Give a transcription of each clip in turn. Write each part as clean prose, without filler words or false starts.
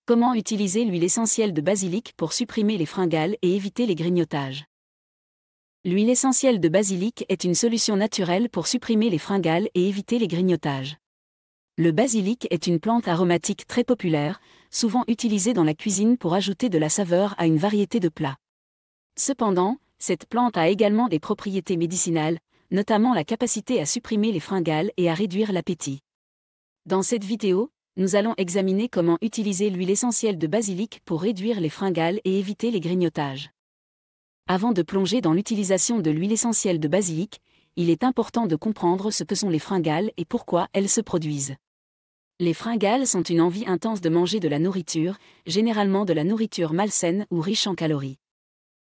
Comment utiliser l'huile essentielle de basilic pour supprimer les fringales et éviter les grignotages? L'huile essentielle de basilic est une solution naturelle pour supprimer les fringales et éviter les grignotages. Le basilic est une plante aromatique très populaire, souvent utilisée dans la cuisine pour ajouter de la saveur à une variété de plats. Cependant, cette plante a également des propriétés médicinales, notamment la capacité à supprimer les fringales et à réduire l'appétit. Dans cette vidéo, nous allons examiner comment utiliser l'huile essentielle de basilic pour réduire les fringales et éviter les grignotages. Avant de plonger dans l'utilisation de l'huile essentielle de basilic, il est important de comprendre ce que sont les fringales et pourquoi elles se produisent. Les fringales sont une envie intense de manger de la nourriture, généralement de la nourriture malsaine ou riche en calories.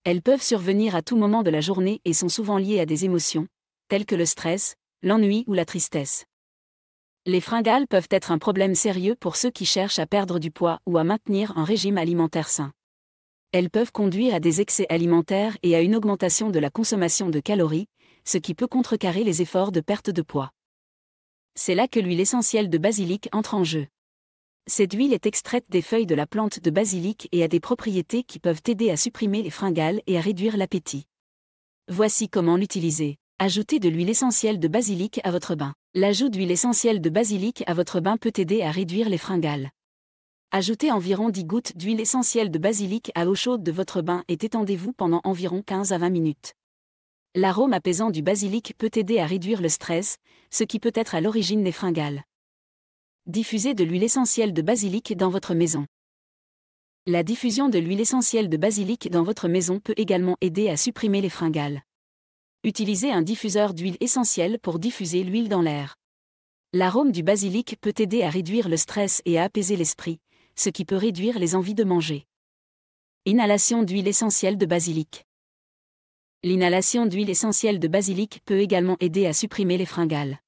Elles peuvent survenir à tout moment de la journée et sont souvent liées à des émotions, telles que le stress, l'ennui ou la tristesse. Les fringales peuvent être un problème sérieux pour ceux qui cherchent à perdre du poids ou à maintenir un régime alimentaire sain. Elles peuvent conduire à des excès alimentaires et à une augmentation de la consommation de calories, ce qui peut contrecarrer les efforts de perte de poids. C'est là que l'huile essentielle de basilic entre en jeu. Cette huile est extraite des feuilles de la plante de basilic et a des propriétés qui peuvent aider à supprimer les fringales et à réduire l'appétit. Voici comment l'utiliser. Ajoutez de l'huile essentielle de basilic à votre bain. L'ajout d'huile essentielle de basilic à votre bain peut aider à réduire les fringales. Ajoutez environ 10 gouttes d'huile essentielle de basilic à l'eau chaude de votre bain et étendez-vous pendant environ 15 à 20 minutes. L'arôme apaisant du basilic peut aider à réduire le stress, ce qui peut être à l'origine des fringales. Diffusez de l'huile essentielle de basilic dans votre maison. La diffusion de l'huile essentielle de basilic dans votre maison peut également aider à supprimer les fringales. Utilisez un diffuseur d'huile essentielle pour diffuser l'huile dans l'air. L'arôme du basilic peut aider à réduire le stress et à apaiser l'esprit, ce qui peut réduire les envies de manger. Inhalation d'huile essentielle de basilic. L'inhalation d'huile essentielle de basilic peut également aider à supprimer les fringales.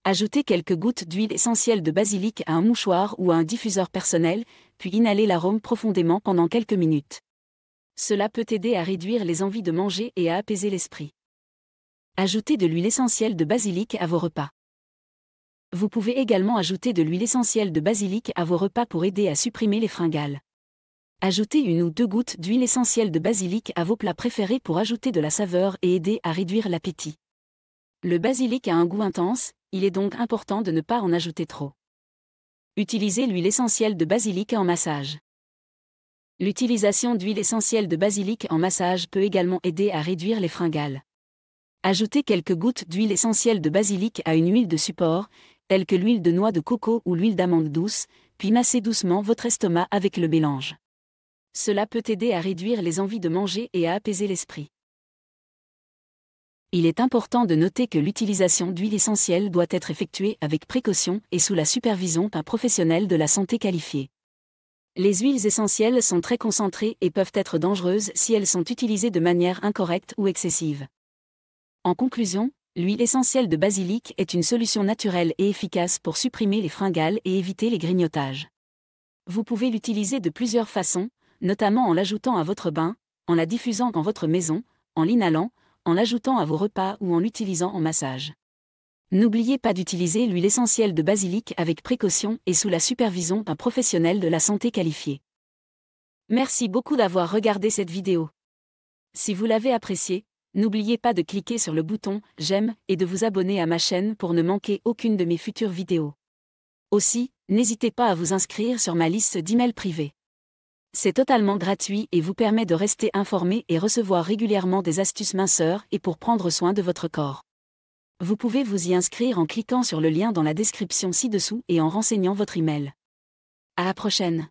Ajoutez quelques gouttes d'huile essentielle de basilic à un mouchoir ou à un diffuseur personnel, puis inhalez l'arôme profondément pendant quelques minutes. Cela peut aider à réduire les envies de manger et à apaiser l'esprit. Ajoutez de l'huile essentielle de basilic à vos repas. Vous pouvez également ajouter de l'huile essentielle de basilic à vos repas pour aider à supprimer les fringales. Ajoutez 1 ou 2 gouttes d'huile essentielle de basilic à vos plats préférés pour ajouter de la saveur et aider à réduire l'appétit. Le basilic a un goût intense, il est donc important de ne pas en ajouter trop. Utilisez l'huile essentielle de basilic en massage. L'utilisation d'huile essentielle de basilic en massage peut également aider à réduire les fringales. Ajoutez quelques gouttes d'huile essentielle de basilic à une huile de support, telle que l'huile de noix de coco ou l'huile d'amande douce, puis massez doucement votre estomac avec le mélange. Cela peut aider à réduire les envies de manger et à apaiser l'esprit. Il est important de noter que l'utilisation d'huile essentielle doit être effectuée avec précaution et sous la supervision d'un professionnel de la santé qualifié. Les huiles essentielles sont très concentrées et peuvent être dangereuses si elles sont utilisées de manière incorrecte ou excessive. En conclusion, l'huile essentielle de basilic est une solution naturelle et efficace pour supprimer les fringales et éviter les grignotages. Vous pouvez l'utiliser de plusieurs façons, notamment en l'ajoutant à votre bain, en la diffusant dans votre maison, en l'inhalant, en l'ajoutant à vos repas ou en l'utilisant en massage. N'oubliez pas d'utiliser l'huile essentielle de basilic avec précaution et sous la supervision d'un professionnel de la santé qualifié. Merci beaucoup d'avoir regardé cette vidéo. Si vous l'avez appréciée, n'oubliez pas de cliquer sur le bouton « J'aime » et de vous abonner à ma chaîne pour ne manquer aucune de mes futures vidéos. Aussi, n'hésitez pas à vous inscrire sur ma liste d'emails privés. C'est totalement gratuit et vous permet de rester informé et recevoir régulièrement des astuces minceurs et pour prendre soin de votre corps. Vous pouvez vous y inscrire en cliquant sur le lien dans la description ci-dessous et en renseignant votre email. À la prochaine.